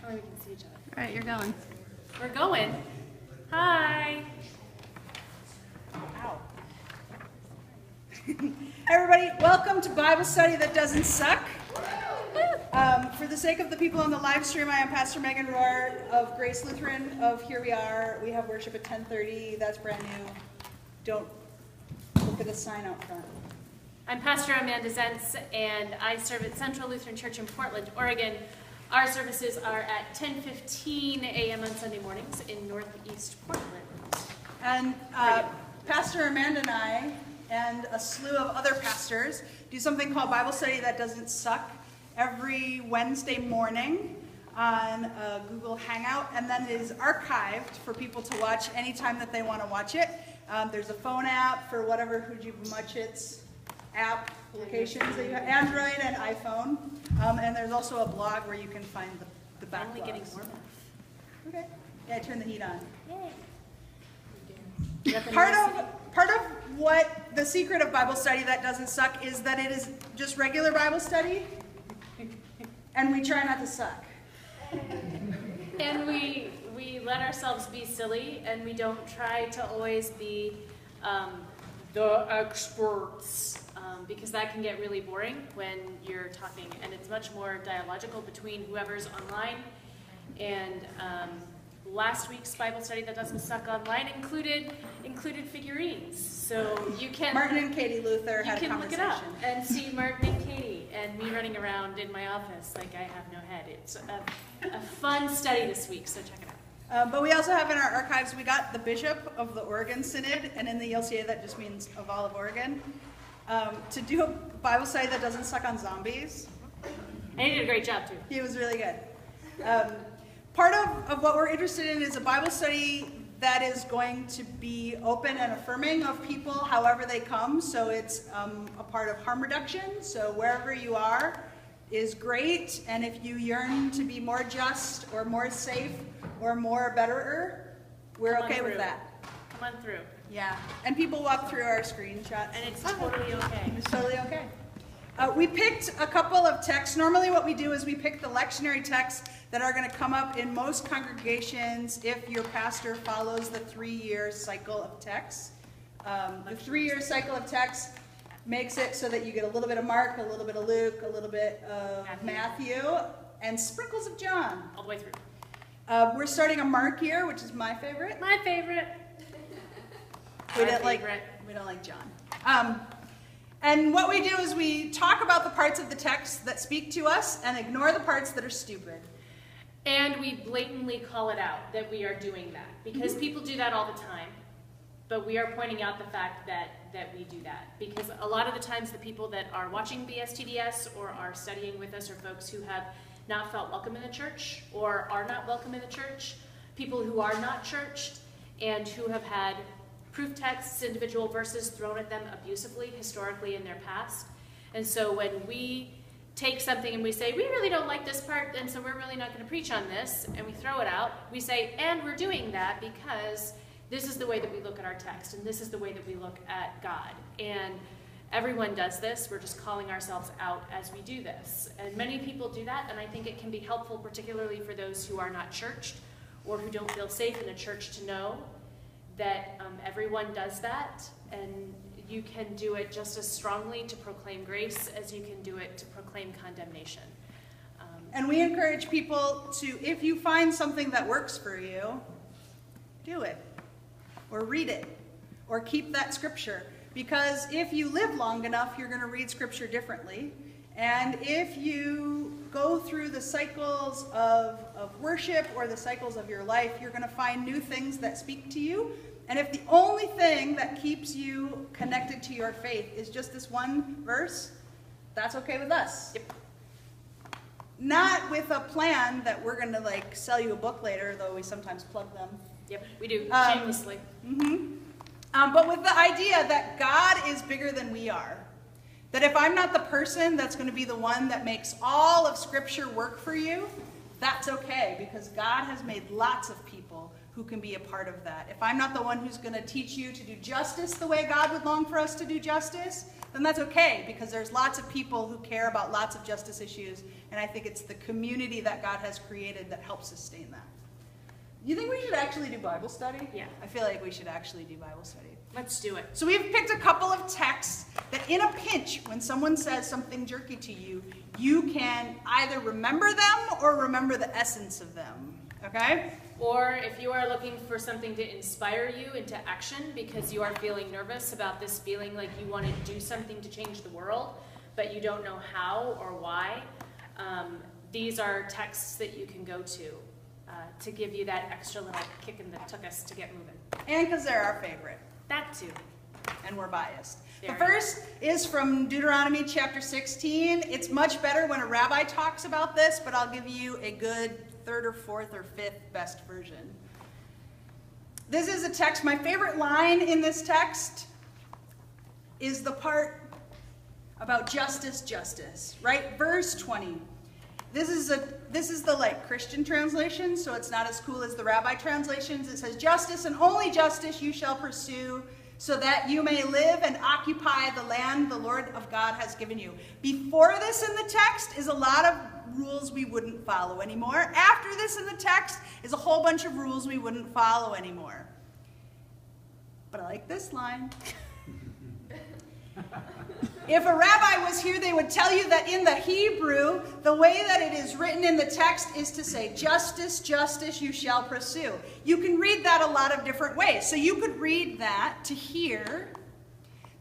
That way we can see each other. All right, you're going. We're going. Hi. Ow. Hey everybody, welcome to Bible Study That Doesn't Suck. For the sake of the people on the live stream, I am Pastor Megan Rohr of Grace Lutheran of Here We Are. We have worship at 10:30. That's brand new. Don't look at the sign out front. I'm Pastor Amanda Zentz, and I serve at Central Lutheran Church in Portland, Oregon. Our services are at 10:15 a.m. on Sunday mornings in Northeast Portland. And Pastor Amanda and I, and a slew of other pastors, do something called Bible Study That Doesn't Suck every Wednesday morning on Google Hangout, and then it is archived for people to watch anytime that they want to watch it. There's a phone app for whatever Hujibumatchits app applications that you have, Android and iPhone, and there's also a blog where you can find the backlogs. Finally getting warmer. Okay. Yeah, turn the heat on. Yay. Part of what the secret of Bible Study That Doesn't Suck is that it is just regular Bible study, and we try not to suck. And we let ourselves be silly, and we don't try to always be the experts, because that can get really boring when you're talking, and it's much more dialogical between whoever's online. And last week's Bible Study That Doesn't Suck online included figurines, so you can Martin and Katie Luther had a look it conversation. up and see Martin and Katie and me running around in my office like I have no head. It's a fun study this week, so check it out. But we also have in our archives, we got the Bishop of the Oregon Synod, and in the ELCA that just means of all of Oregon, to do a Bible study that doesn't suck on zombies. And he did a great job too. He was really good. Part of what we're interested in is a Bible study that is going to be open and affirming of people however they come. So it's a part of harm reduction. So wherever you are is great. And if you yearn to be more just or more safe or more betterer, we're okay with that. Come on through. Yeah. And people walk through our screenshots. And it's totally okay. It's totally okay. We picked a couple of texts. Normally what we do is we pick the lectionary texts that are going to come up in most congregations if your pastor follows the 3-year cycle of texts. The 3-year cycle of texts makes it so that you get a little bit of Mark, a little bit of Luke, a little bit of Matthew, and sprinkles of John. All the way through. We're starting a Mark year, which is my favorite. My favorite. We don't like John. And what we do is we talk about the parts of the text that speak to us and ignore the parts that are stupid. And we blatantly call it out that we are doing that, because people do that all the time. But we are pointing out the fact that we do that, because a lot of the times the people that are watching BSTDS or are studying with us are folks who have not felt welcome in the church or are not welcome in the church, people who are not churched and who have had proof texts, individual verses thrown at them abusively, historically in their past. And so when we take something and we say, we really don't like this part, and so we're really not going to preach on this, and we throw it out, we say, and we're doing that because this is the way that we look at our text, and this is the way that we look at God. And everyone does this. We're just calling ourselves out as we do this. And many people do that, and I think it can be helpful, particularly for those who are not churched or who don't feel safe in a church, to know that everyone does that, and you can do it just as strongly to proclaim grace as you can do it to proclaim condemnation. And we encourage people to, if you find something that works for you, do it, or read it, or keep that scripture. Because if you live long enough, you're going to read scripture differently. And if you go through the cycles of worship or the cycles of your life, you're going to find new things that speak to you. And if the only thing that keeps you connected to your faith is just this one verse, that's okay with us. Yep. Not with a plan that we're going to sell you a book later, though we sometimes plug them. Yep, we do, shamelessly. But with the idea that God is bigger than we are. That if I'm not the person that's going to be the one that makes all of Scripture work for you, that's okay, because God has made lots of people who can be a part of that. If I'm not the one who's going to teach you to do justice the way God would long for us to do justice, then that's okay, because there's lots of people who care about lots of justice issues, and I think it's the community that God has created that helps sustain that. You think we should actually do Bible study? Yeah. I feel like we should actually do Bible study. Let's do it. So we've picked a couple of texts that in a pinch, when someone says something jerky to you, you can either remember them or remember the essence of them, okay? Or if you are looking for something to inspire you into action because you are feeling nervous about this feeling like you want to do something to change the world, but you don't know how or why, these are texts that you can go to give you that extra little kick in the tuchus to get moving. And because they're our favorite. That too. And we're biased. The Very. first is from Deuteronomy chapter 16. It's much better when a rabbi talks about this, but I'll give you a good third or fourth or fifth best version. This is a text. My favorite line in this text is the part about justice, right? Verse 20. This is the like Christian translation, so it's not as cool as the rabbi translations. It says, "Justice and only justice you shall pursue, so that you may live and occupy the land the Lord of God has given you." Before this in the text is a lot of rules we wouldn't follow anymore. After this in the text is a whole bunch of rules we wouldn't follow anymore. But I like this line. If a rabbi was here, they would tell you that in the Hebrew, the way that it is written in the text is to say, "Justice, justice you shall pursue." You can read that a lot of different ways. So you could read that to hear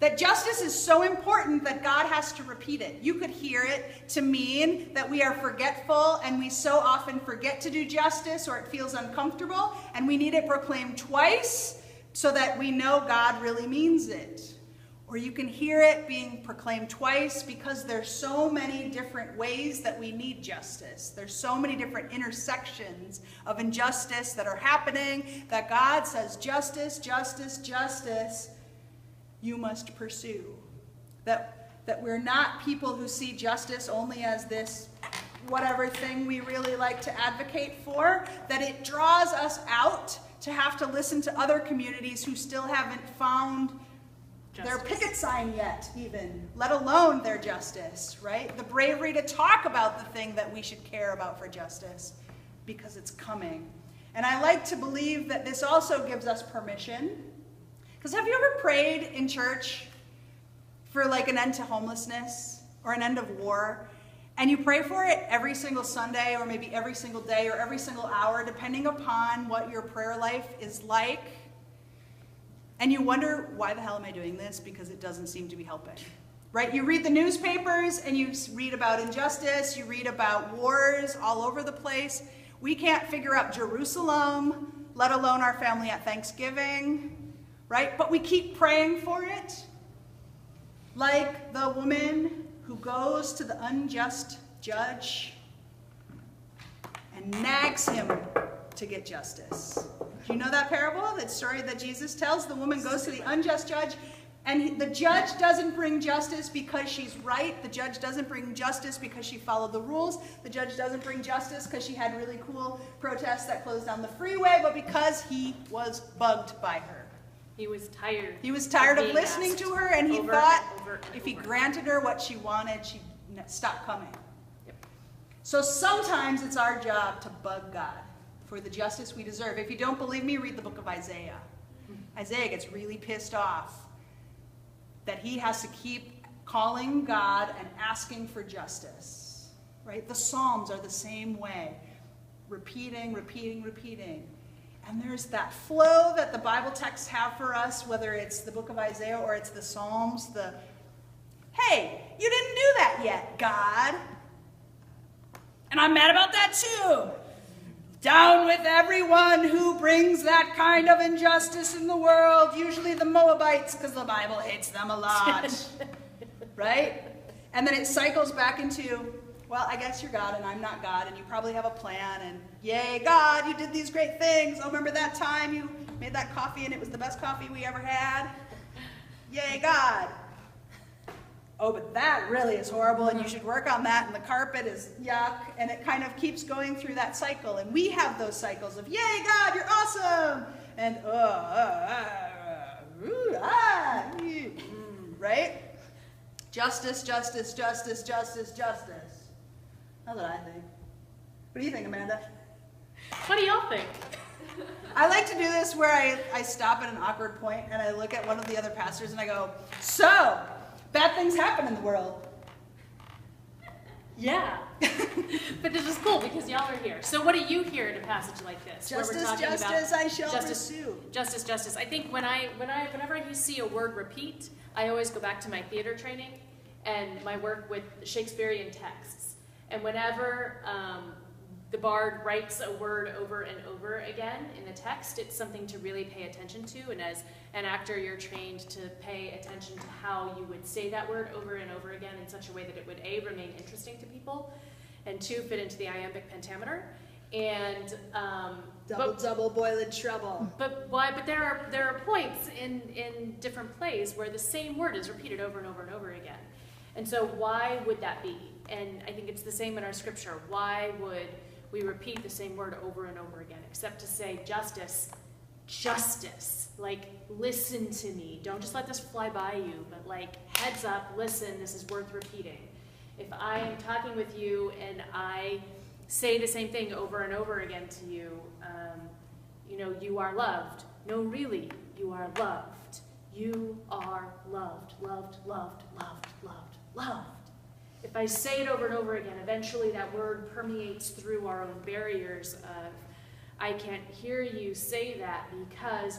that justice is so important that God has to repeat it. You could hear it to mean that we are forgetful and we so often forget to do justice, or it feels uncomfortable, and we need it proclaimed twice so that we know God really means it. Or you can hear it being proclaimed twice because there's so many different ways that we need justice. There's so many different intersections of injustice that are happening that God says, justice, justice, justice, you must pursue. That we're not people who see justice only as this whatever thing we really like to advocate for, that it draws us out to have to listen to other communities who still haven't found their picket sign yet, even, let alone their justice, right? The bravery to talk about the thing that we should care about for justice, because it's coming. And I like to believe that this also gives us permission. Because have you ever prayed in church for like an end to homelessness or an end of war? And you pray for it every single Sunday, or maybe every single day, or every single hour, depending upon what your prayer life is like. And you wonder, why the hell am I doing this? Because it doesn't seem to be helping, right? You read the newspapers and you read about injustice, you read about wars all over the place. We can't figure out Jerusalem, let alone our family at Thanksgiving, right? But we keep praying for it. Like the woman who goes to the unjust judge and nags him to get justice. Do you know that parable, that story that Jesus tells? The woman goes to the unjust judge, and the judge doesn't bring justice because she's right. The judge doesn't bring justice because she followed the rules. The judge doesn't bring justice because she had really cool protests that closed down the freeway, but because he was bugged by her. He was tired. He was tired of listening to her, and he thought if he over. granted her what she wanted, she'd stop coming. Yep. So sometimes it's our job to bug God for the justice we deserve. If you don't believe me, read the book of Isaiah. Isaiah gets really pissed off that he has to keep calling God and asking for justice, right? The Psalms are the same way, repeating. And there's that flow that the Bible texts have for us, whether it's the book of Isaiah or it's the Psalms, hey, you didn't do that yet, God. And I'm mad about that too. Down with everyone who brings that kind of injustice in the world, usually the Moabites, because the Bible hates them a lot, right? And then it cycles back into, well, I guess you're God and I'm not God, and you probably have a plan, and yay, God, you did these great things. Oh, remember that time you made that coffee and it was the best coffee we ever had? Yay, God. Oh, but that really is horrible, and you should work on that, and the carpet is yuck, and it kind of keeps going through that cycle. And we have those cycles of, yay, God, you're awesome, and right? Justice, justice, justice, justice, justice. That's what I think. What do you think, Amanda? What do y'all think? I like to do this where I stop at an awkward point and I look at one of the other pastors and I go, so, bad things happen in the world. Yeah. But this is cool because y'all are here. So what do you hear in a passage like this? Justice, where we're talking justice, about I shall justice, pursue. Justice, justice. I think whenever you see a word repeat, I always go back to my theater training and my work with Shakespearean texts. And whenever the bard writes a word over and over again in the text, it's something to really pay attention to. And as an actor, you're trained to pay attention to how you would say that word over and over again in such a way that it would A, remain interesting to people, and 2, fit into the iambic pentameter. And Double, boiled trouble. but there are points in different plays where the same word is repeated over and over and over again. And so why would that be? And I think it's the same in our scripture. Why would we repeat the same word over and over again, except to say justice, justice. Like, listen to me. Don't just let this fly by you, but like, heads up, listen, this is worth repeating. If I am talking with you and I say the same thing over and over again to you, you are loved. No, really, you are loved. You are loved, loved, loved, loved, loved, loved. If I say it over and over again, eventually that word permeates through our own barriers of, I can't hear you say that because,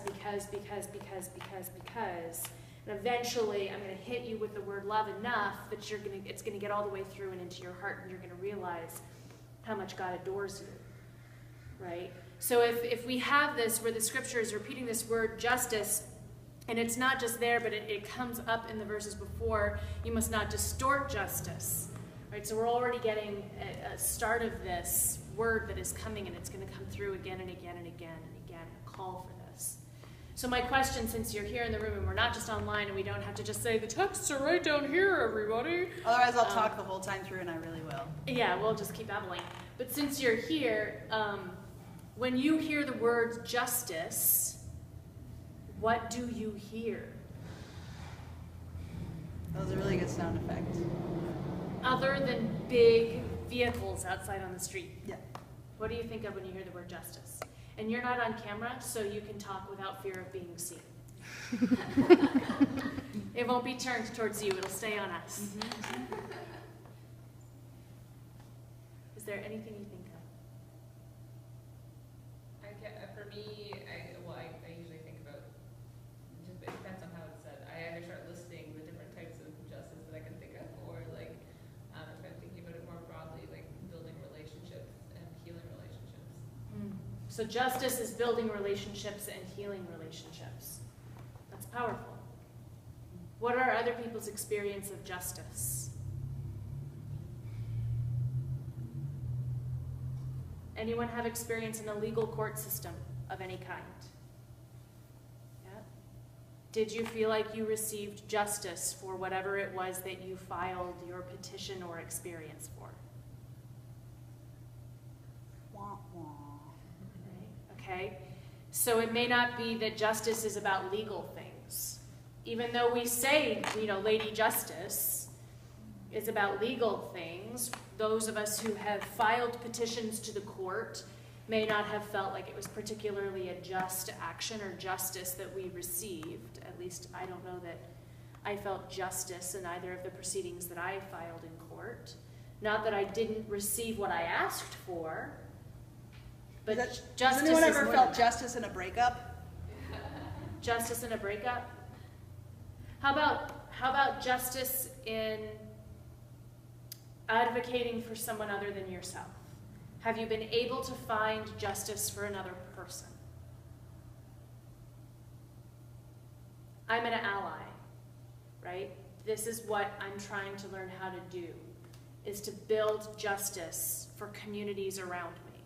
and eventually I'm going to hit you with the word love enough that it's going to get all the way through and into your heart, and you're going to realize how much God adores you, right? So if we have this where the scripture is repeating this word justice, and it's not just there, but it comes up in the verses before, you must not distort justice, right? So we're already getting a start of this word that is coming, and it's going to come through again and again and again and again, a call for this. So my question, since you're here in the room and we're not just online and we don't have to just say, the texts are right down here, everybody. Otherwise I'll talk the whole time through, and I really will. Yeah, we'll just keep babbling. But since you're here, when you hear the word justice, what do you hear? That was a really good sound effect. Other than big vehicles outside on the street. Yeah. What do you think of when you hear the word justice? And you're not on camera, so you can talk without fear of being seen. It won't be turned towards you, it'll stay on us. Mm-hmm. Is there anything you think of? For me, I usually think about, it depends on how it's said. I either start listing the different types of justice that I can think of, or like, if I'm thinking about it more broadly, like building relationships and healing relationships. So justice is building relationships and healing relationships. That's powerful. What are other people's experience of justice? Anyone have experience in a legal court system of any kind? Yeah? Did you feel like you received justice for whatever it was that you filed your petition or experience for? Wah, wah. Right? Okay? So it may not be that justice is about legal things. Even though we say, Lady Justice is about legal things, those of us who have filed petitions to the court may not have felt like it was particularly a just action or justice that we received. At least I don't know that I felt justice in either of the proceedings that I filed in court. Not that I didn't receive what I asked for, but justice. Has anyone is ever more felt than that. justice in a breakup? Justice in a breakup? How about justice in advocating for someone other than yourself? Have you been able to find justice for another person? I'm an ally, right? This is what I'm trying to learn how to do, is to build justice for communities around me.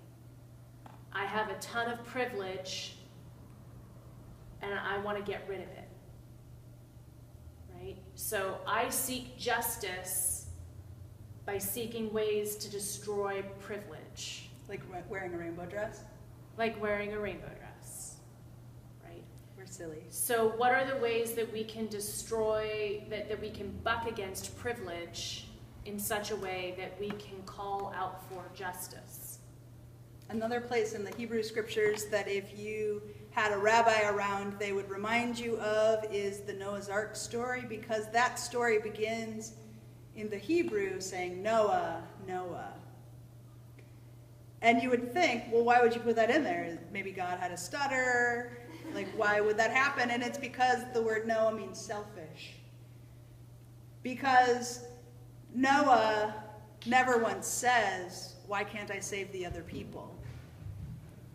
I have a ton of privilege, and I want to get rid of it, right? So I seek justice by seeking ways to destroy privilege. Like wearing a rainbow dress? Like wearing a rainbow dress, right? We're silly. So what are the ways that we can destroy, that we can buck against privilege in such a way that we can call out for justice? Another place in the Hebrew scriptures that if you had a rabbi around, they would remind you of is the Noah's Ark story, because that story begins in the Hebrew saying, Noah, Noah. And you would think, well, why would you put that in there? Maybe God had a stutter. Like, why would that happen? And it's because the word Noah means selfish. Because Noah never once says, why can't I save the other people?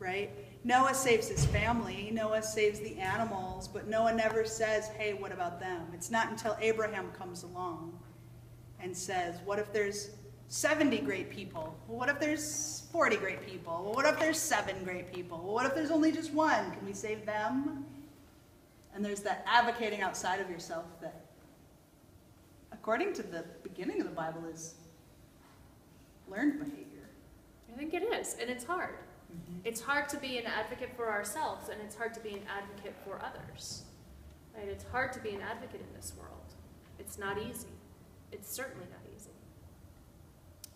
Right? Noah saves his family. Noah saves the animals. But Noah never says, hey, what about them? It's not until Abraham comes along and says, what if there's 70 great people? Well, what if there's 40 great people? Well, what if there's 7 great people? Well, what if there's only just one? Can we save them? And there's that advocating outside of yourself that, according to the beginning of the Bible, is learned behavior. I think it is, and it's hard. It's hard to be an advocate for ourselves, and it's hard to be an advocate for others. Right? It's hard to be an advocate in this world. It's not easy. It's certainly not easy.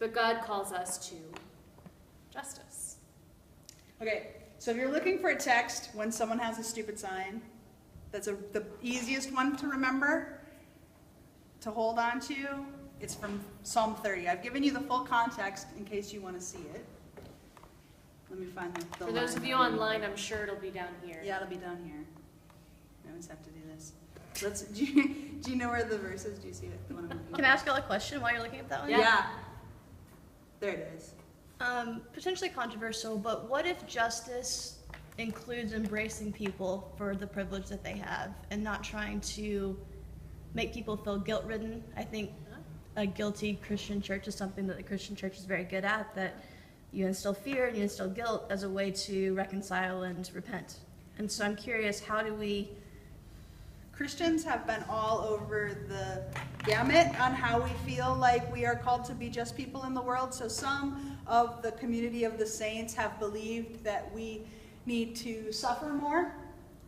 But God calls us to justice. Okay, so if you're looking for a text when someone has a stupid sign, that's the easiest one to remember, to hold on to. It's from Psalm 30. I've given you the full context in case you want to see it. Let me find the For those of you online, I'm sure it'll be down here. Yeah, it'll be down here. I always have to do this. Do you know where the verse is? Do you see it? The one I'm looking Can I ask y'all a question while you're looking at that one? Yeah. There it is. Potentially controversial, but what if justice includes embracing people for the privilege that they have and not trying to make people feel guilt-ridden? I think a guilty Christian church is something that the Christian church is very good at, that you instill fear and you instill guilt as a way to reconcile and repent. And so I'm curious, how do we... Christians have been all over the gamut on how we feel like we are called to be just people in the world. So some of the community of the saints have believed that we need to suffer more,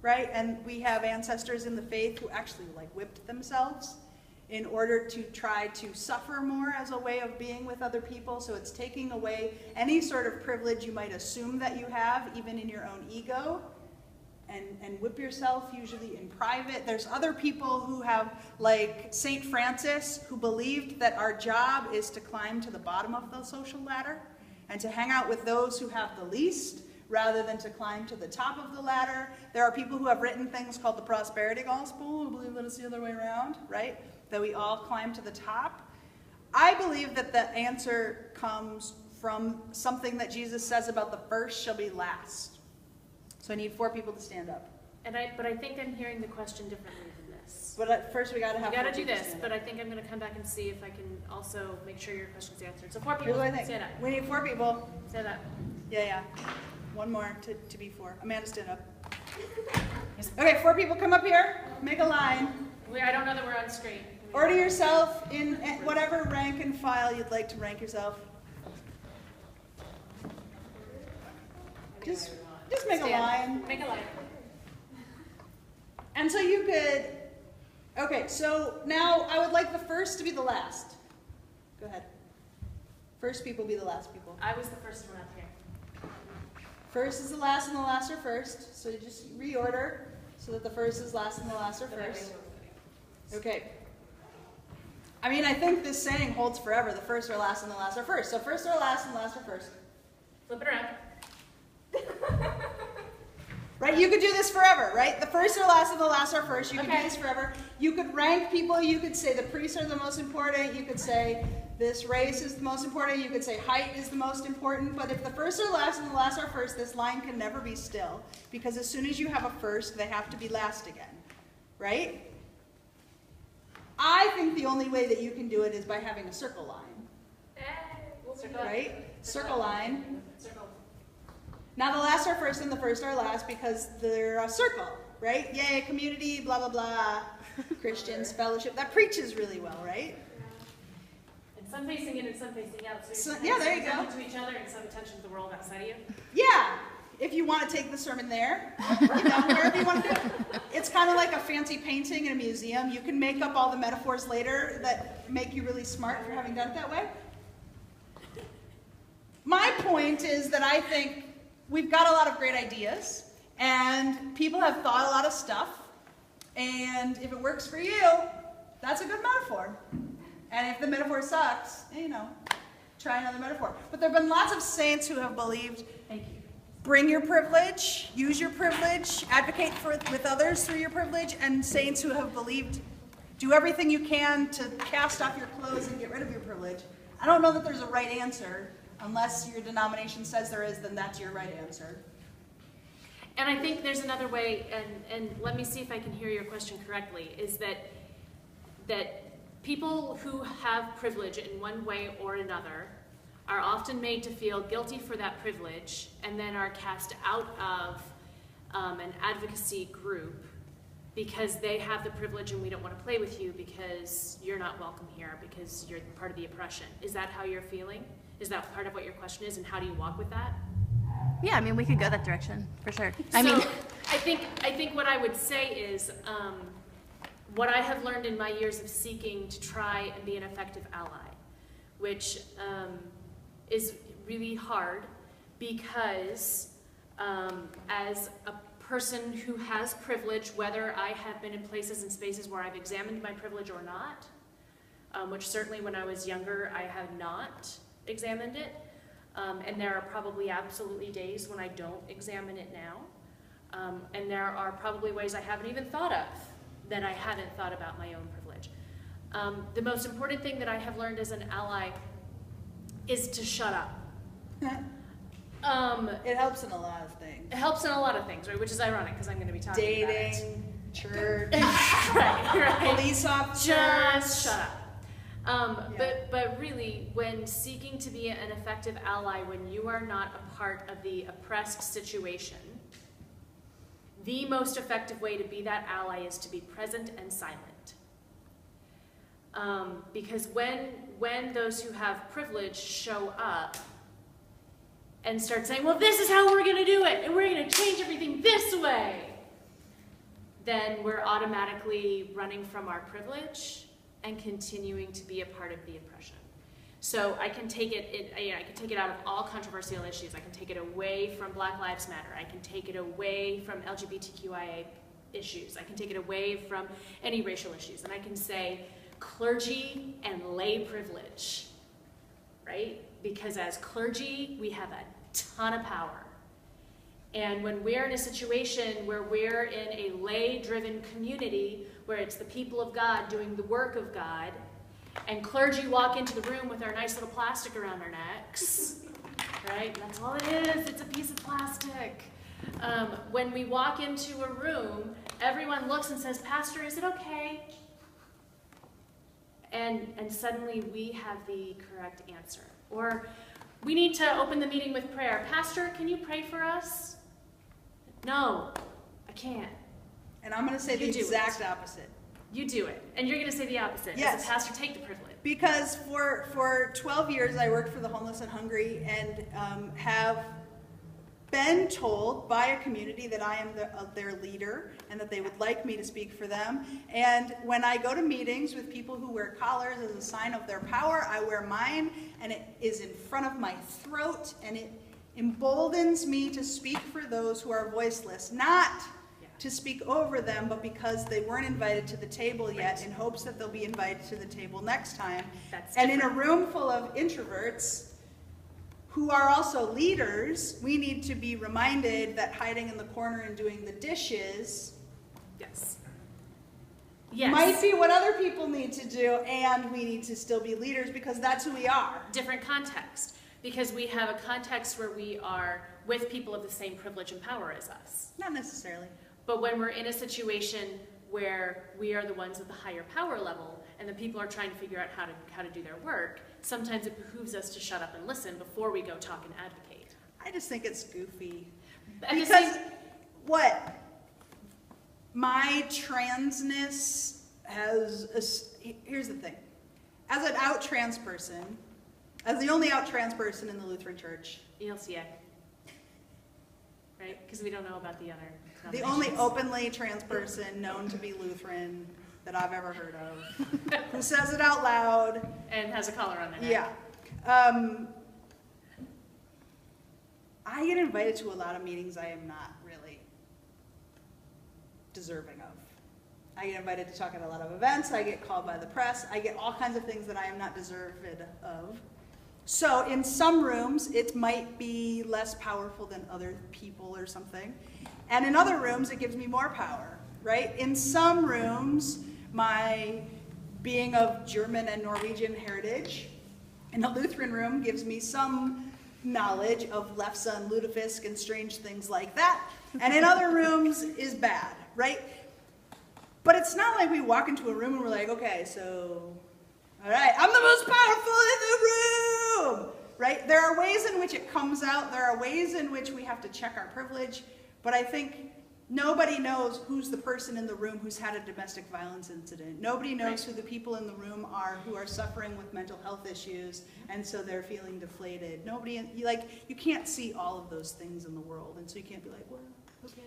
right? And we have ancestors in the faith who actually whipped themselves in order to try to suffer more as a way of being with other people. So it's taking away any sort of privilege you might assume that you have, even in your own ego, and whip yourself, usually in private. There's other people who have, like St. Francis, who believed that our job is to climb to the bottom of the social ladder and to hang out with those who have the least, rather than to climb to the top of the ladder. There are people who have written things called the prosperity gospel, who believe that it's the other way around, right? That we all climb to the top. I believe that the answer comes from something that Jesus says about the first shall be last. So I need 4 people to stand up. But I think I'm hearing the question differently than this. But at first we got to have. We got to 4 do people this, stand but up. I think I'm going to come back and see if I can also make sure your question's answered. So 4 Here's people, what I think. stand up. We need 4 people. Stand up. Yeah. 1 more to be 4. Amanda, stand up. Okay, 4 people come up here. Make a line. I don't know that we're on screen. Order yourself in whatever rank and file you'd like to rank yourself. Just make a line. Make a line. And so you could, okay, so now I would like the first to be the last. Go ahead. First people be the last people. I was the first one up here. First is the last and the last are first. So you just reorder so that the first is last and the last are first. Okay. I mean, I think this saying holds forever. The first are last and the last are first. So first are last and last are first. Flip it around. Right? You could do this forever, right? The first are last and the last are first. You could Okay. do this forever. You could rank people. You could say the priests are the most important. You could say this race is the most important. You could say height is the most important. But if the first are last and the last are first, this line can never be still. Because as soon as you have a first, they have to be last again. Right? I think the only way that you can do it is by having a circle line. Circle. Right? Circle line. Circle. Now the last are first and the first are last because they're a circle, right? Yay, community, blah, blah, blah. Christians, fellowship. That preaches really well, right? And some facing in and some facing out. So- So yeah, there you attention go. to each other and some attention to the world outside of you. Yeah. if you want to take the sermon there, wherever you want to do it. It's kind of like a fancy painting in a museum. You can make up all the metaphors later that make you really smart for having done it that way. My point is that I think we've got a lot of great ideas, and people have thought a lot of stuff, and if it works for you, that's a good metaphor. And if the metaphor sucks, try another metaphor. But there have been lots of saints who have believed, bring your privilege, use your privilege, advocate with others through your privilege, and saints who have believed, do everything you can to cast off your clothes and get rid of your privilege. I don't know that there's a right answer. Unless your denomination says there is, then that's your right answer. And I think there's another way, and let me see if I can hear your question correctly, is that people who have privilege in one way or another are often made to feel guilty for that privilege and then are cast out of an advocacy group because they have the privilege and we don't want to play with you because you're not welcome here because you're part of the oppression. Is that how you're feeling? Is that part of what your question is, and how do you walk with that? Yeah, I mean, we could go that direction, for sure. I think what I would say is, what I have learned in my years of seeking to try and be an effective ally, which is really hard because as a person who has privilege, whether I have been in places and spaces where I've examined my privilege or not, which certainly when I was younger I have not examined it, and there are probably absolutely days when I don't examine it now, and there are probably ways I haven't even thought of that I haven't thought about my own privilege. The most important thing that I have learned as an ally is to shut up. It helps in a lot of things. It helps in a lot of things, right? Which is ironic because I'm going to be talking about it. Dating, church, right. police officers. Just shut up. Yeah. But really, when seeking to be an effective ally, when you are not a part of the oppressed situation, the most effective way to be that ally is to be present and silent. Because when those who have privilege show up and start saying, well, this is how we're going to do it, and we're going to change everything this way, then we're automatically running from our privilege and continuing to be a part of the oppression. So I can take it out of all controversial issues. I can take it away from Black Lives Matter. I can take it away from LGBTQIA issues. I can take it away from any racial issues. And I can say clergy and lay privilege, right? Because as clergy, we have a ton of power. And when we're in a situation where we're in a lay-driven community, where it's the people of God doing the work of God, and clergy walk into the room with our nice little plastic around our necks, right? That's all it is. It's a piece of plastic. When we walk into a room, everyone looks and says, Pastor, is it okay? And suddenly we have the correct answer. Or we need to open the meeting with prayer. Pastor, can you pray for us? No, I can't. And I'm going to say the exact opposite. You do it. And you're going to say the opposite. Yes. As a pastor, take the privilege. Because for 12 years I worked for the homeless and hungry and have been told by a community that I am their leader and that they would like me to speak for them. And when I go to meetings with people who wear collars as a sign of their power, I wear mine and it is in front of my throat and it emboldens me to speak for those who are voiceless, not to speak over them, but because they weren't invited to the table yet, in hopes that they'll be invited to the table next time. And in a room full of introverts who are also leaders, we need to be reminded that hiding in the corner and doing the dishes might be what other people need to do, and we need to still be leaders because that's who we are. Different context, because we have a context where we are with people of the same privilege and power as us. Not necessarily. But when we're in a situation where we are the ones at the higher power level and the people are trying to figure out how to do their work, sometimes it behooves us to shut up and listen before we go talk and advocate. I just think it's goofy. Because my transness here's the thing. As an out trans person, as the only out trans person in the Lutheran Church, ELCA. Because we don't know about the other The only denominations. openly trans person known to be Lutheran that I've ever heard of, who says it out loud. And has a collar on their Yeah. neck. I get invited to a lot of meetings I am not really deserving of. I get invited to talk at a lot of events, I get called by the press, I get all kinds of things that I am not deserved of. So in some rooms, it might be less powerful than other people or something. And in other rooms, it gives me more power, right? In some rooms, my being of German and Norwegian heritage in a Lutheran room gives me some knowledge of Lefse and Lutefisk and strange things like that. And in other rooms is bad, right? But it's not like we walk into a room and we're like, okay, so, all right, I'm the most powerful in the room, right? There are ways in which it comes out. There are ways in which we have to check our privilege. But I think nobody knows who's the person in the room who's had a domestic violence incident. Nobody knows who the people in the room are who are suffering with mental health issues, and so they're feeling deflated. You can't see all of those things in the world, and so you can't be like, well, okay.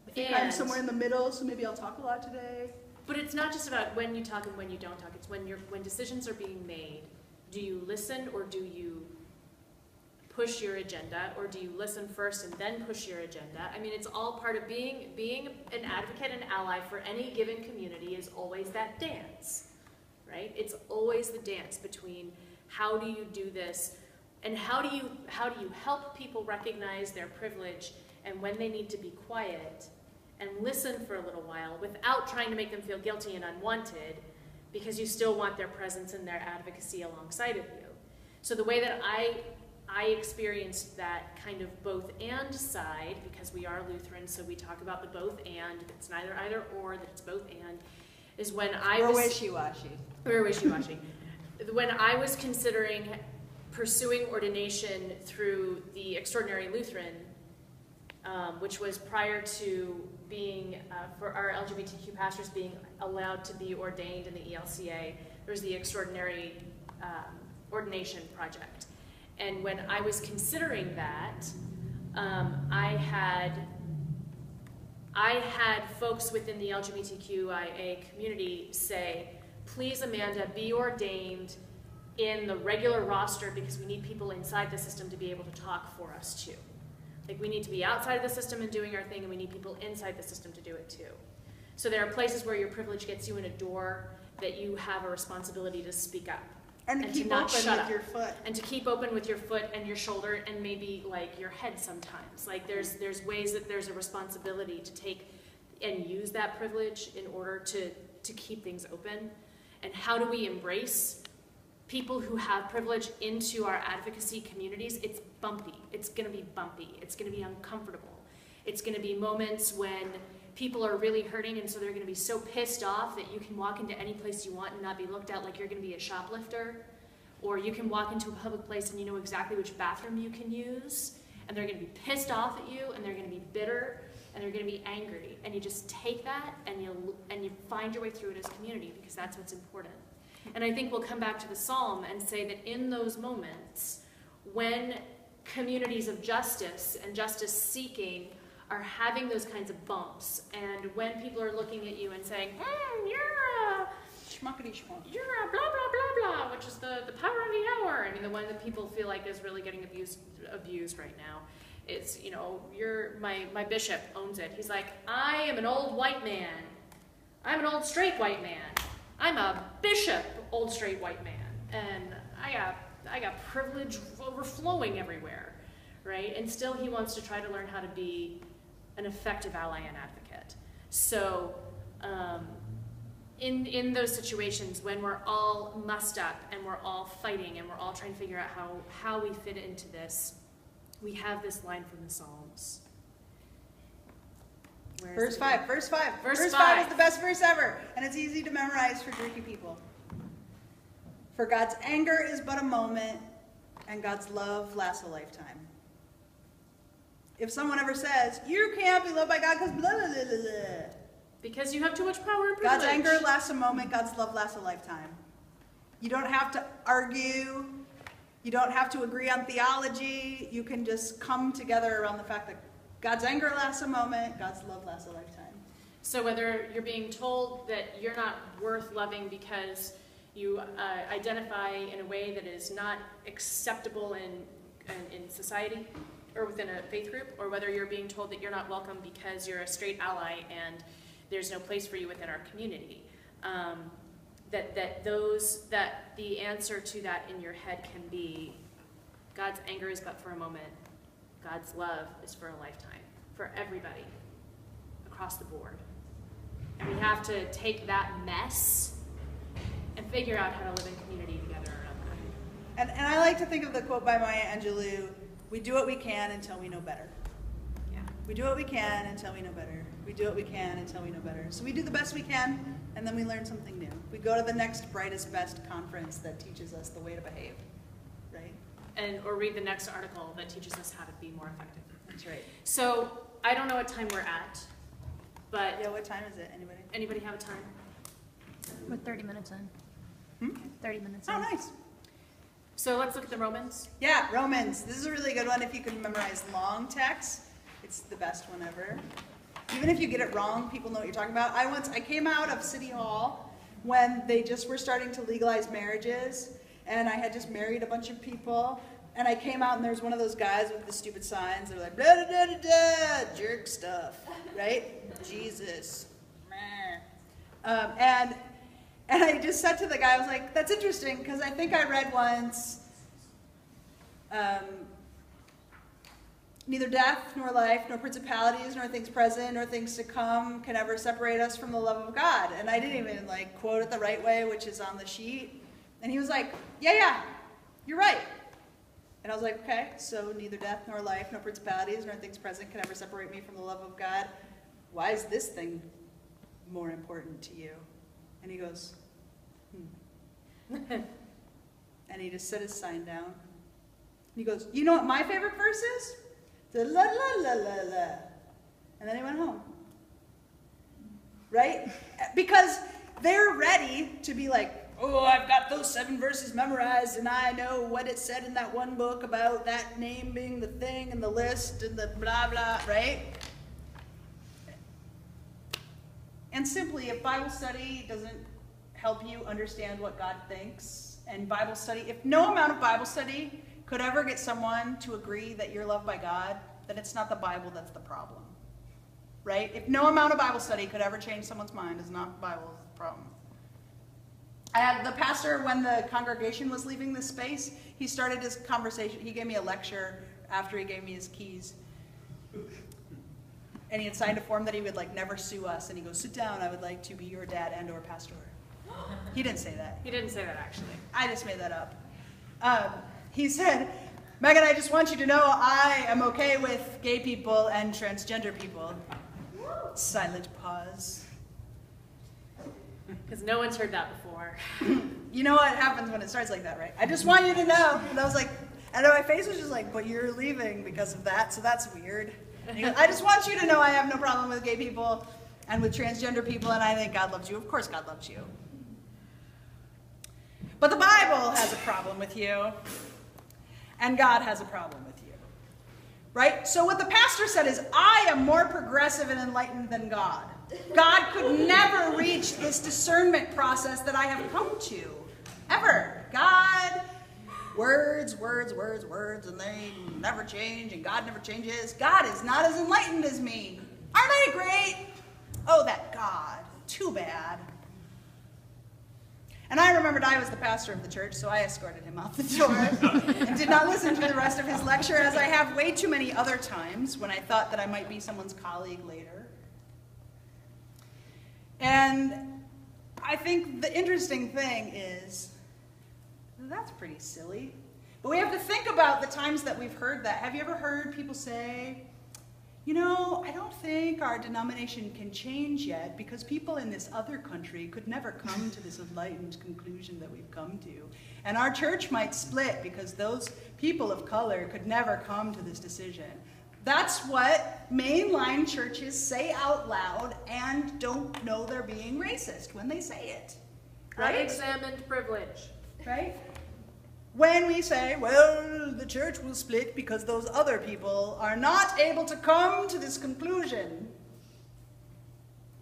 I think I'm And- somewhere in the middle, so maybe I'll talk a lot today. But it's not just about when you talk and when you don't talk. It's when decisions are being made. Do you listen or do you push your agenda, or do you listen first and then push your agenda? I mean, it's all part of being an advocate and ally for any given community is always that dance, right? It's always the dance between how do you do this and how do you help people recognize their privilege and when they need to be quiet and listen for a little while without trying to make them feel guilty and unwanted, because you still want their presence and their advocacy alongside of you. So the way that I experienced that kind of both and side, because we are Lutheran, so we talk about the both and, it's neither either or, that it's both and, is when I was... We're wishy-washy. We're wishy-washy. When I was considering pursuing ordination through the Extraordinary Lutheran, which was prior to being, for our LGBTQ pastors being allowed to be ordained in the ELCA, there was the Extraordinary Ordination Project. And when I was considering that, I had folks within the LGBTQIA community say, please, Amanda, be ordained in the regular roster because we need people inside the system to be able to talk for us too. Like, we need to be outside of the system and doing our thing, and we need people inside the system to do it too. So there are places where your privilege gets you in a door that you have a responsibility to speak up. And to And to keep not open shut with up. your foot. And to keep open with your foot and your shoulder and maybe like your head sometimes. Like there's ways that there's a responsibility to take and use that privilege in order to keep things open. And how do we embrace people who have privilege into our advocacy communities? It's bumpy. It's gonna be bumpy. It's gonna be uncomfortable. It's gonna be moments when people are really hurting, and so they're going to be so pissed off that you can walk into any place you want and not be looked at like you're going to be a shoplifter, or you can walk into a public place and you know exactly which bathroom you can use, and they're going to be pissed off at you, and they're going to be bitter, and they're going to be angry, and you just take that and you find your way through it as community, because that's what's important. And I think we'll come back to the Psalm and say that in those moments when communities of justice and justice seeking are having those kinds of bumps, and when people are looking at you and saying, you're a blah, blah, blah, blah, which is the power of the hour. I mean, the one that people feel like is really getting abused right now. It's, my bishop owns it. He's like, I am an old white man. I'm an old straight white man. I'm a bishop, old straight white man. And I got privilege overflowing everywhere, right? And still he wants to try to learn how to be an effective ally and advocate. So in those situations when we're all mussed up and we're all fighting and we're all trying to figure out how we fit into this, we have this line from the Psalms. Where is Verse it? 5, verse 5. Verse Verse 5. 5 is the best verse ever, and it's easy to memorize for Greeky people. For God's anger is but a moment, and God's love lasts a lifetime. If someone ever says, you can't be loved by God because blah, blah, blah, blah, blah. Because you have too much power and privilege. God's anger lasts a moment, God's love lasts a lifetime. You don't have to argue. You don't have to agree on theology. You can just come together around the fact that God's anger lasts a moment, God's love lasts a lifetime. So whether you're being told that you're not worth loving because you identify in a way that is not acceptable in society or within a faith group, or whether you're being told that you're not welcome because you're a straight ally and there's no place for you within our community, that the answer to that in your head can be, God's anger is but for a moment, God's love is for a lifetime, for everybody, across the board. And we have to take that mess and figure out how to live in community together around that. And I like to think of the quote by Maya Angelou, we do what we can until we know better. Yeah. We do what we can until we know better. We do what we can until we know better. So we do the best we can, and then we learn something new. We go to the next brightest, best conference that teaches us the way to behave, right? Or read the next article that teaches us how to be more effective. That's right. So I don't know what time we're at, but Yeah, what time is it? anybody have a time? We're 30 minutes in. 30 minutes in. Oh, nice. So let's look at the Romans. Yeah, Romans. This is a really good one if you can memorize long text. It's the best one ever. Even if you get it wrong, people know what you're talking about. I came out of City Hall when they just were starting to legalize marriages, and I had just married a bunch of people, and I came out and there's one of those guys with the stupid signs. They're like, blah, blah, blah, blah, jerk stuff, right? Jesus. And I just said to the guy, I was like, that's interesting, because I think I read once, neither death, nor life, nor principalities, nor things present, nor things to come can ever separate us from the love of God. And I didn't even quote it the right way, which is on the sheet. And he was like, yeah, you're right. And I was like, okay, so neither death, nor life, nor principalities, nor things present can ever separate me from the love of God. Why is this thing more important to you? And he goes, And he just set his sign down. And he goes, you know what my favorite verse is? The la la la la la. And then he went home. Right? Because they're ready to be like, oh, I've got those 7 verses memorized, and I know what it said in that one book about that name being the thing and the list and the blah blah, right? And simply, if Bible study doesn't help you understand what God thinks, and Bible study, if no amount of Bible study could ever get someone to agree that you're loved by God, then it's not the Bible that's the problem, right? If no amount of Bible study could ever change someone's mind, it's not the Bible that's the problem. I had the pastor, when the congregation was leaving this space, he started his conversation. He gave me a lecture after he gave me his keys. And he had signed a form that he would never sue us. And he goes, sit down, I would like to be your dad and or pastor. He didn't say that. He didn't say that, actually. I just made that up. He said, Megan, I just want you to know I am okay with gay people and transgender people. Silent pause. Because no one's heard that before. You know what happens when it starts like that, right? I just want you to know. And I was like, and my face was just like, but you're leaving because of that, so that's weird. And he goes, I just want you to know I have no problem with gay people and with transgender people, and I think God loves you. Of course God loves you. But the Bible has a problem with you, and God has a problem with you, right? So what the pastor said is, I am more progressive and enlightened than God. God could never reach this discernment process that I have come to, ever. God, words, and they never change, and God never changes. God is not as enlightened as me. Aren't I great? Oh, that God. Too bad. And I remembered I was the pastor of the church, so I escorted him out the door and did not listen to the rest of his lecture, as I have way too many other times when I thought that I might be someone's colleague later. And I think the interesting thing is, that's pretty silly. But we have to think about the times that we've heard that. Have you ever heard people say, you know, I don't think our denomination can change yet because people in this other country could never come to this enlightened conclusion that we've come to. And our church might split because those people of color could never come to this decision. That's what mainline churches say out loud and don't know they're being racist when they say it. Right? Unexamined privilege. Right? when we say, well, the church will split because those other people are not able to come to this conclusion,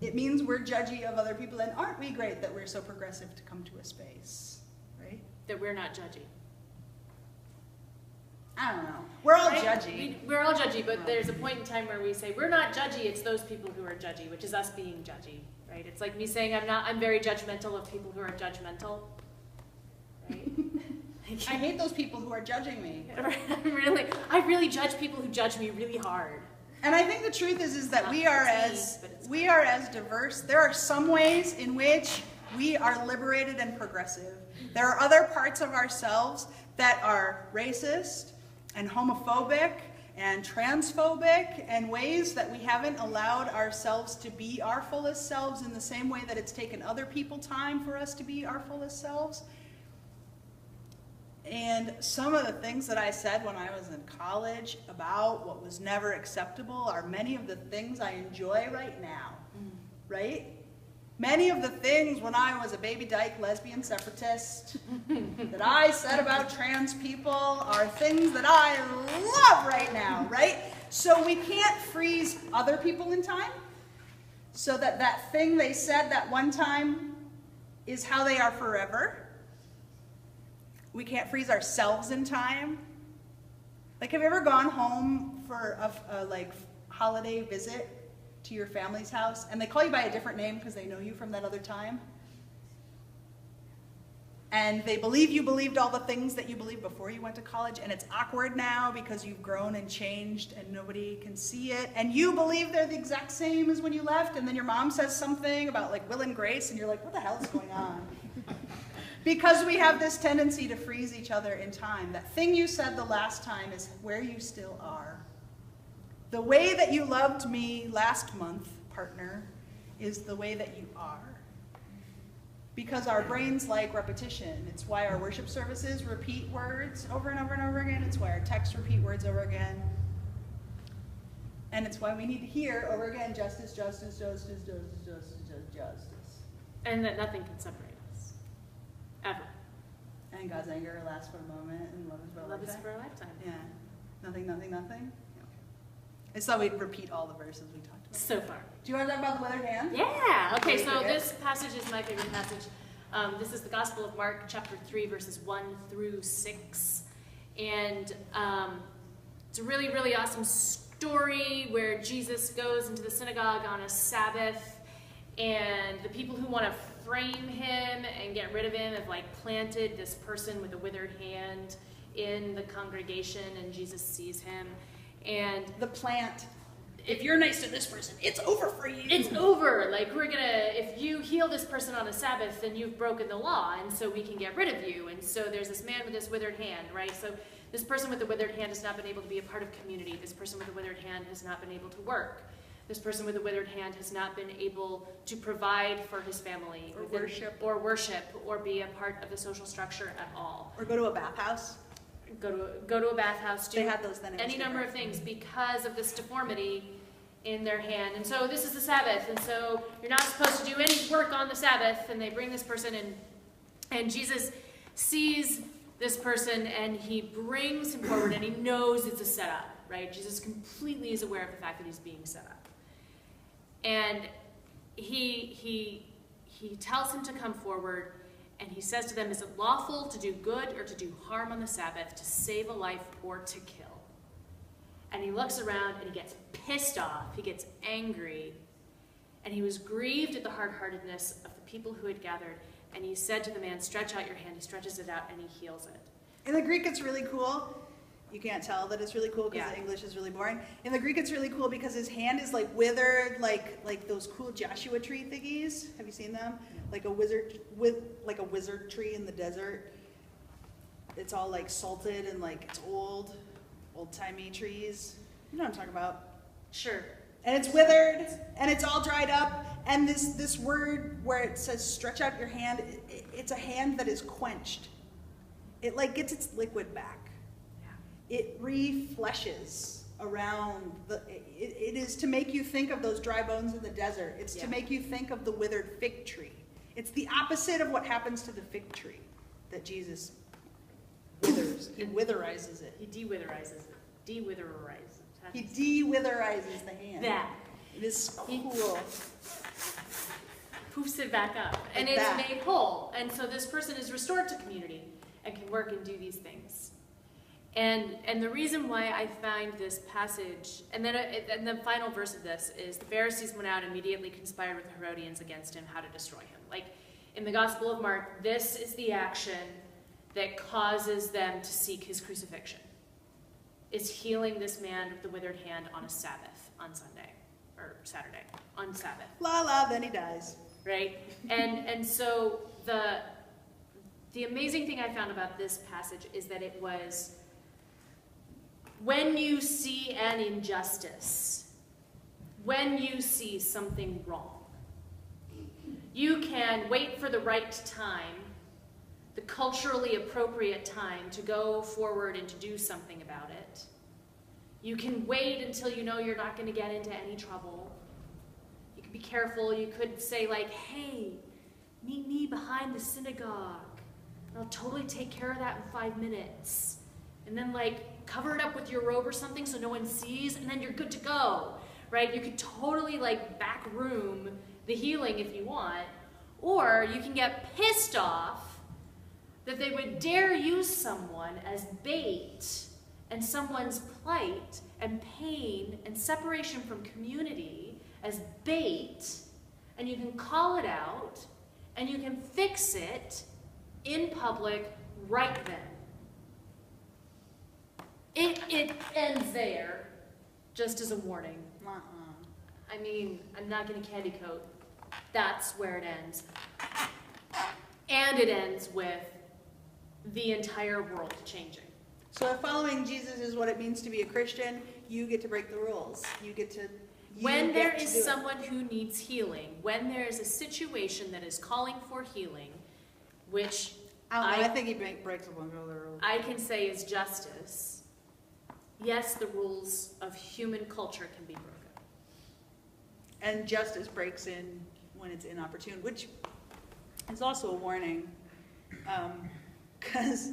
it means we're judgy of other people. And aren't we great that we're so progressive to come to a space, right? That we're not judgy. I don't know. We're all Right? judgy. We're all judgy, but there's a point in time where we say, we're not judgy, it's those people who are judgy, which is us being judgy, right? It's like me saying I'm very judgmental of people who are judgmental, right? I hate those people who are judging me. I really judge people who judge me really hard. And I think the truth is that Not we are it's me, but it's we are as diverse. There are some ways in which we are liberated and progressive. There are other parts of ourselves that are racist and homophobic and transphobic, and ways that we haven't allowed ourselves to be our fullest selves in the same way that it's taken other people time for us to be our fullest selves. And some of the things that I said when I was in college about what was never acceptable are many of the things I enjoy right now, right? Many of the things when I was a baby dyke lesbian separatist that I said about trans people are things that I love right now, right? So we can't freeze other people in time so that that thing they said that one time is how they are forever. We can't freeze ourselves in time. Like, have you ever gone home for a like holiday visit to your family's house and they call you by a different name because they know you from that other time? And they believe you believed all the things that you believed before you went to college, and it's awkward now because you've grown and changed and nobody can see it. And you believe they're the exact same as when you left, and then your mom says something about like Will and Grace and you're like, what the hell is going on? Because we have this tendency to freeze each other in time. That thing you said the last time is where you still are. The way that you loved me last month, partner, is the way that you are. Because our brains like repetition. It's why our worship services repeat words over and over and over again. It's why our texts repeat words over again. And it's why we need to hear over again, justice, justice, justice, justice, justice, justice. And that nothing can separate us. Ever. And God's anger lasts for a moment, and love is for a Love is lifetime. for a lifetime. Yeah. Nothing, nothing, nothing. Yeah, okay. I thought we'd repeat all the verses we talked about. So far. Do you want to talk about the withered hand? Yeah. Okay, Don't so forget. this passage is my favorite passage. This is the Gospel of Mark, chapter 3, verses 1 through 6. And it's a really, really awesome story where Jesus goes into the synagogue on a Sabbath, and the people who want to frame him and get rid of him have like planted this person with a withered hand in the congregation, and Jesus sees him. And The plant. If you're nice to this person, it's over for you. it's over. Like, if you heal this person on a Sabbath, then you've broken the law, and so we can get rid of you. And so there's this man with this withered hand, right? So this person with the withered hand has not been able to be a part of community. This person with the withered hand has not been able to work. This person with a withered hand has not been able to provide for his family. Or worship, or be a part of the social structure at all. Or go to a bathhouse. Go to a bathhouse, do They had those then. It was any number of different. things because of this deformity in their hand. And so this is the Sabbath, and so you're not supposed to do any work on the Sabbath, and they bring this person in, and Jesus sees this person, and he brings him forward, and he knows it's a setup, right? Jesus completely is aware of the fact that he's being set up. And he tells him to come forward, and he says to them, is it lawful to do good or to do harm on the Sabbath, to save a life or to kill? And he looks around and he gets pissed off, he gets angry, and he was grieved at the hard-heartedness of the people who had gathered. And he said to the man, stretch out your hand. He stretches it out and he heals it. In the Greek, it's really cool. You can't tell that it's really cool because Yeah. the English is really boring. In the Greek, it's really cool because his hand is like withered, like those cool Joshua tree thingies. Have you seen them? Like a wizard tree in the desert. It's all like salted and like it's old-timey trees. You know what I'm talking about? Sure. And it's withered, and it's all dried up, and this word where it says stretch out your hand, it's a hand that is quenched. It like gets its liquid back. Yeah. It refleshes around it is to make you think of those dry bones in the desert. It's Yeah. to make you think of the withered fig tree. It's the opposite of what happens to the fig tree that Jesus. Withers. He witherizes it. He de-witherizes it. De-witherizes. He de-witherizes the hand. That. It is He- cool. Poofs it back up. And Like it's that. made whole. And so this person is restored to community and can work and do these things. And the reason why I find this passage, and then and the final verse of this is, the Pharisees went out and immediately conspired with the Herodians against him, how to destroy him. Like, in the Gospel of Mark, this is the action that causes them to seek his crucifixion, is healing this man with the withered hand on a Sabbath, on Sunday, or Saturday, on Sabbath. La la, then he dies. Right? And so the amazing thing I found about this passage is that it was, when you see an injustice, when you see something wrong, you can wait for the right time, the culturally appropriate time to go forward and to do something about it. You can wait until you know you're not going to get into any trouble. You can be careful. You could say, like, hey, meet me behind the synagogue. I'll totally take care of that in 5 minutes. And then, like, cover it up with your robe or something so no one sees, and then you're good to go, right? You could totally, like, back room the healing if you want. Or you can get pissed off that they would dare use someone as bait, and someone's plight and pain and separation from community as bait, and you can call it out, and you can fix it in public right then. It ends there, just as a warning. I mean, I'm not going to candy coat. That's where it ends. And it ends with the entire world changing. So if following Jesus is what it means to be a Christian, you get to break the rules. You get to. When there is someone who needs healing, when there is a situation that is calling for healing, which I think he breaks a bunch of other rules. I can say is justice, yes, the rules of human culture can be broken. And justice breaks in when it's inopportune, which is also a warning. Because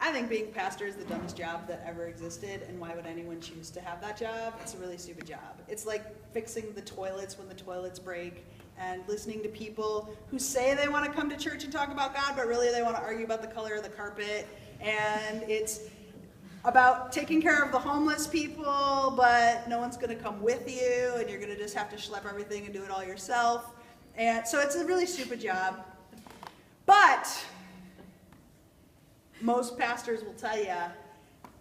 I think being pastor is the dumbest job that ever existed, and why would anyone choose to have that job? It's a really stupid job. It's like fixing the toilets when the toilets break, and listening to people who say they want to come to church and talk about God, but really they want to argue about the color of the carpet. And it's about taking care of the homeless people, but no one's going to come with you, and you're going to just have to schlep everything and do it all yourself. And so it's a really stupid job. But most pastors will tell you,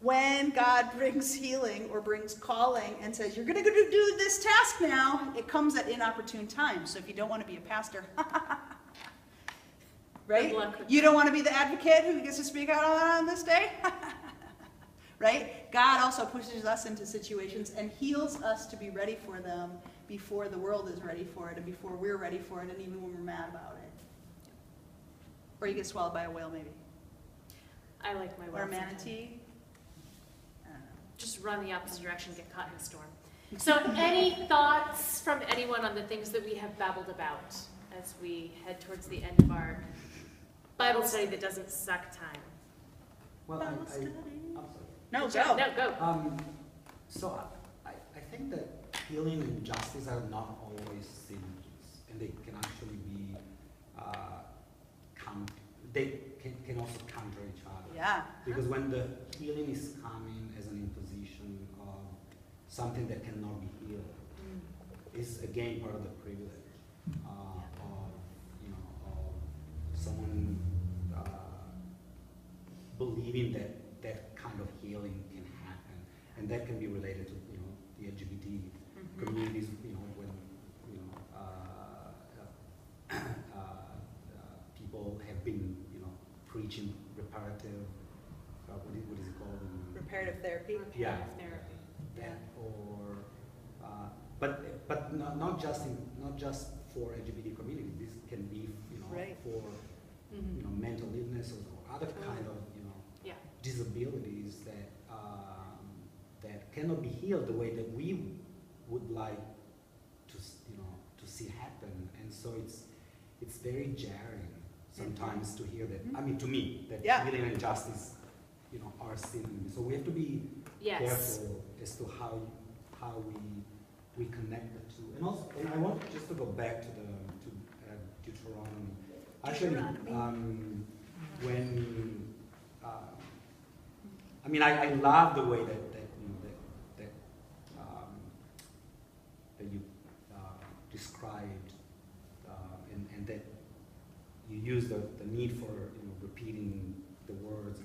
when God brings healing or brings calling and says, you're going to go do this task now, it comes at inopportune times. So if you don't want to be a pastor, right? Good luck with You don't want to be the advocate who gets to speak out on this day? Right? God also pushes us into situations and heals us to be ready for them before the world is ready for it, and before we're ready for it, and even when we're mad about it. Or you get swallowed by a whale, maybe. I like my Or a world. manatee. I don't know. Just run the opposite direction, get caught in a storm. So any thoughts from anyone on the things that we have babbled about as we head towards the end of our Bible study that doesn't suck time? Well, I'm sorry. No, Sure, go. No, go. So I think that healing and justice are not always synergies, and they can actually be they can also counter each other. Yeah. Because when the healing is coming as an imposition of something that cannot be healed, is again part of the privilege of someone believing that that kind of healing can happen, and that can be related to the LGBT communities. When people have been preaching reparative. What is it called? Reparative therapy. Yeah. Therapy. That or but not just for LGBT community. This can be Right. for mental illness or other kind of Yeah. disabilities that that cannot be healed the way that we would like to see happen. And so it's very jarring sometimes to hear that. I mean, to me, that Yeah. healing and justice are synonyms. So we have to be Yes. careful as to how we connect the two. And also, and I want just to go back to Deuteronomy. Actually, when I mean, I love the way that you described and that you use the need for repeating the words.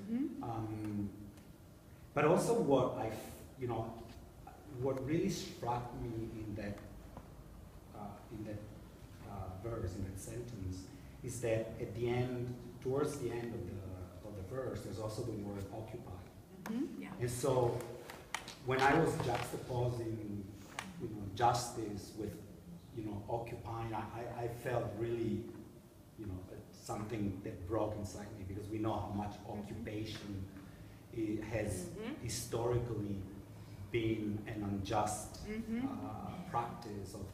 But also what really struck me in that verse, in that sentence, is that at the end, towards the end of the verse, there's also the word occupy. Yeah. And so when I was juxtaposing justice with occupying, I felt really something that broke inside me, because we know how much occupation it has historically been an unjust practice of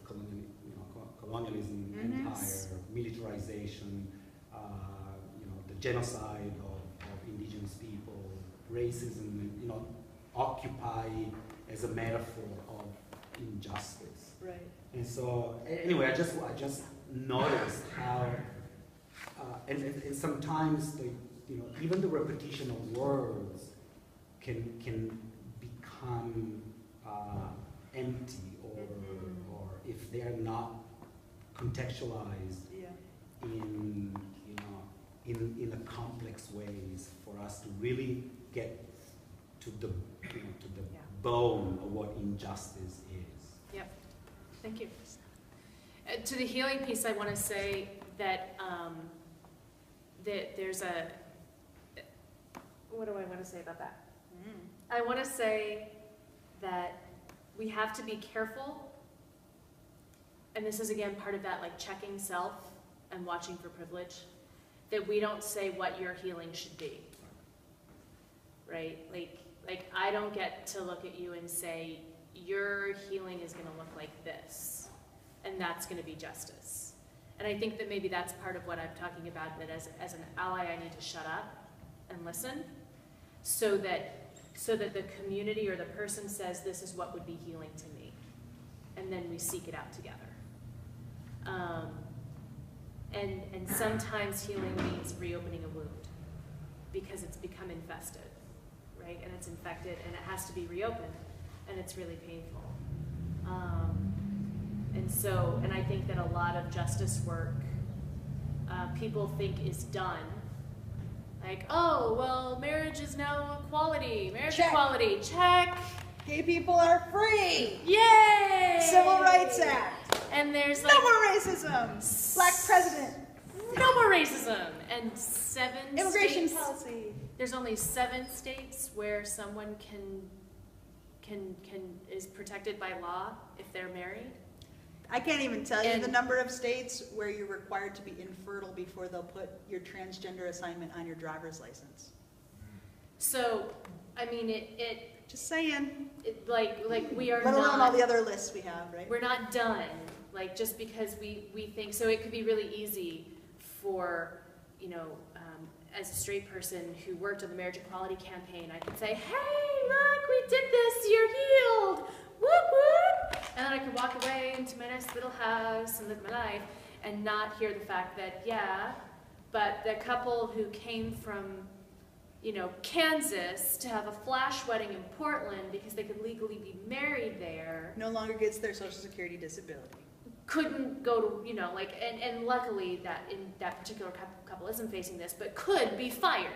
colonialism, empire, militarization, the genocide of indigenous people, racism, occupy as a metaphor of injustice. Right. And so, anyway, I just noticed how, and sometimes even the repetition of words can become empty, or if they are not contextualized in a complex ways for us to really get to the bone of what injustice is. Yep. Thank you. To the healing piece, I want to say that that there's a. What do I want to say about that? I want to say that we have to be careful, and this is again part of that, like checking self and watching for privilege, that we don't say what your healing should be, right? Like I don't get to look at you and say your healing is going to look like this, and that's going to be justice. And I think that maybe that's part of what I'm talking about, that as an ally I need to shut up and listen, so that the community or the person says this is what would be healing to me, and then we seek it out together. And sometimes healing means reopening a wound because it's become infested, right? And it's infected and it has to be reopened, and it's really painful. And I think that a lot of justice work people think is done. Like, oh, well, marriage is now equality. Marriage Check. equality, check. Gay people are free. Yay! Civil Rights Act. And there's No like more racism. Black president. no more racism. And 7 Immigration states. policy. There's only 7 states where someone is protected by law if they're married. I can't even tell you And- the number of states where you're required to be infertile before they'll put your transgender assignment on your driver's license. So, I mean, it Just saying. like we are Let alone all not, the other lists we have, right? we're not done. Like just because we think, so it could be really easy for, as a straight person who worked on the marriage equality campaign, I could say, hey, look, we did this, you're healed, whoop whoop, and then I could walk away into my nice little house and live my life and not hear the fact that, yeah, but the couple who came from Kansas to have a flash wedding in Portland because they could legally be married there, No longer gets their Social Security disability. couldn't go to, and luckily that in that particular couple isn't facing this, but could be fired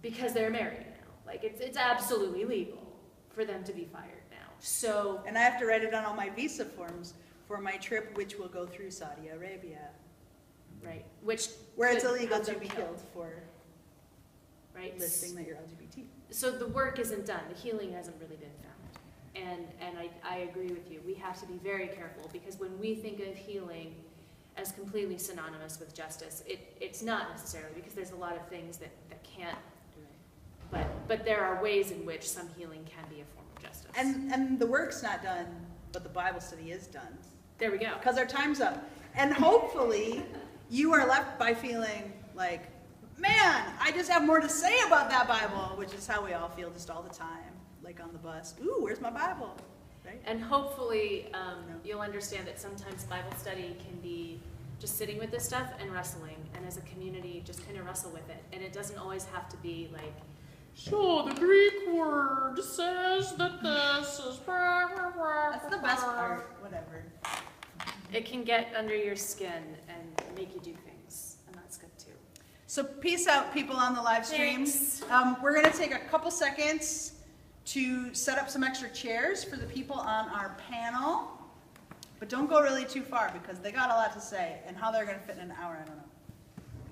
because they're married now. Like it's absolutely legal for them to be fired now. So, And I have to write it on all my visa forms for my trip, which will go through Saudi Arabia, right, which where it's could illegal have to them be killed for right? listing that you're LGBT. So the work isn't done. The healing hasn't really been found. And I agree with you. We have to be very careful because when we think of healing as completely synonymous with justice, it's not necessarily, because there's a lot of things that can't, but there are ways in which some healing can be a form of justice. And the work's not done, but the Bible study is done. there we go. Because our time's up. And hopefully, you are left by feeling like, man, I just have more to say about that Bible, which is how we all feel just all the time, like on the bus. Ooh, where's my Bible? Right? And hopefully, you'll understand that sometimes Bible study can be just sitting with this stuff and wrestling, and as a community, just kind of wrestle with it. And it doesn't always have to be like, so the Greek word says that this is blah, blah, blah, That's the best part, whatever. It can get under your skin and make you do things, and that's good too. So peace out, people on the live stream. Thanks. We're gonna take a couple seconds to set up some extra chairs for the people on our panel. But don't go really too far because they got a lot to say, and how they're gonna fit in an hour, I don't know.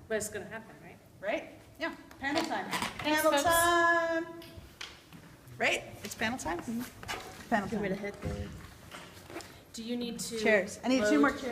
But it's gonna happen, right? Right? Yeah, panel time. Thanks, Panel folks. time. Right? It's panel time? Panel Give me the time. hit there. Do you need to Chairs. I need two load- more chairs.